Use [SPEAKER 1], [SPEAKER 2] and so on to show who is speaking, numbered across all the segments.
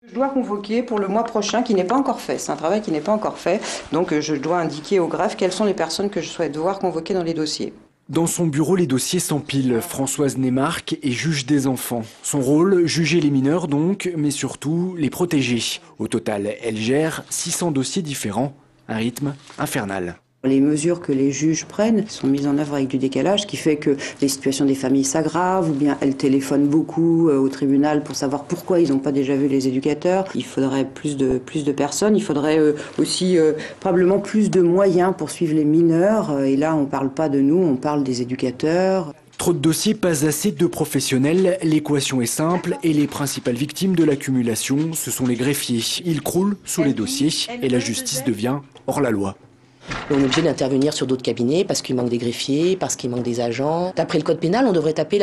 [SPEAKER 1] Je dois convoquer pour le mois prochain, qui n'est pas encore fait. C'est un travail qui n'est pas encore fait. Donc je dois indiquer au greffe quelles sont les personnes que je souhaite voir convoquer dans les dossiers.
[SPEAKER 2] Dans son bureau, les dossiers s'empilent. Françoise Neymarck est juge des enfants. Son rôle, juger les mineurs donc, mais surtout les protéger. Au total, elle gère 600 dossiers différents. Un rythme infernal.
[SPEAKER 1] Les mesures que les juges prennent sont mises en œuvre avec du décalage, ce qui fait que les situations des familles s'aggravent, ou bien elles téléphonent beaucoup au tribunal pour savoir pourquoi ils n'ont pas déjà vu les éducateurs. Il faudrait plus de personnes, il faudrait aussi probablement plus de moyens pour suivre les mineurs. Et là, on ne parle pas de nous, on parle des éducateurs.
[SPEAKER 2] Trop de dossiers, pas assez de professionnels. L'équation est simple et les principales victimes de l'accumulation, ce sont les greffiers. Ils croulent sous les dossiers et la justice devient hors la loi.
[SPEAKER 3] On est obligé d'intervenir sur d'autres cabinets parce qu'il manque des greffiers, parce qu'il manque des agents. D'après le code pénal, on devrait taper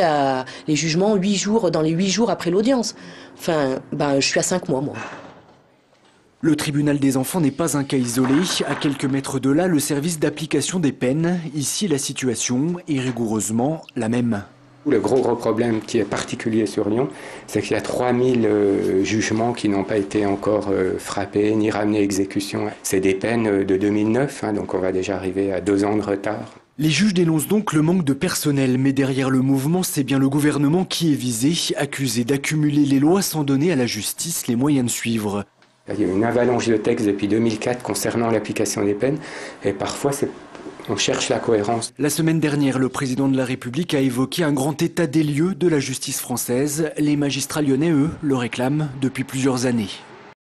[SPEAKER 3] les jugements 8 jours, dans les 8 jours après l'audience. Enfin, je suis à 5 mois, moi.
[SPEAKER 2] Le tribunal des enfants n'est pas un cas isolé. À quelques mètres de là, le service d'application des peines. Ici, la situation est rigoureusement la même.
[SPEAKER 4] Le gros problème qui est particulier sur Lyon, c'est qu'il y a 3000 jugements qui n'ont pas été encore frappés ni ramenés à exécution. C'est des peines de 2009, donc on va déjà arriver à 2 ans de retard.
[SPEAKER 2] Les juges dénoncent donc le manque de personnel, mais derrière le mouvement, c'est bien le gouvernement qui est visé, accusé d'accumuler les lois sans donner à la justice les moyens de suivre.
[SPEAKER 4] Il y a une avalanche de textes depuis 2004 concernant l'application des peines, et parfois on cherche la cohérence.
[SPEAKER 2] La semaine dernière, le président de la République a évoqué un grand état des lieux de la justice française. Les magistrats lyonnais, eux, le réclament depuis plusieurs années.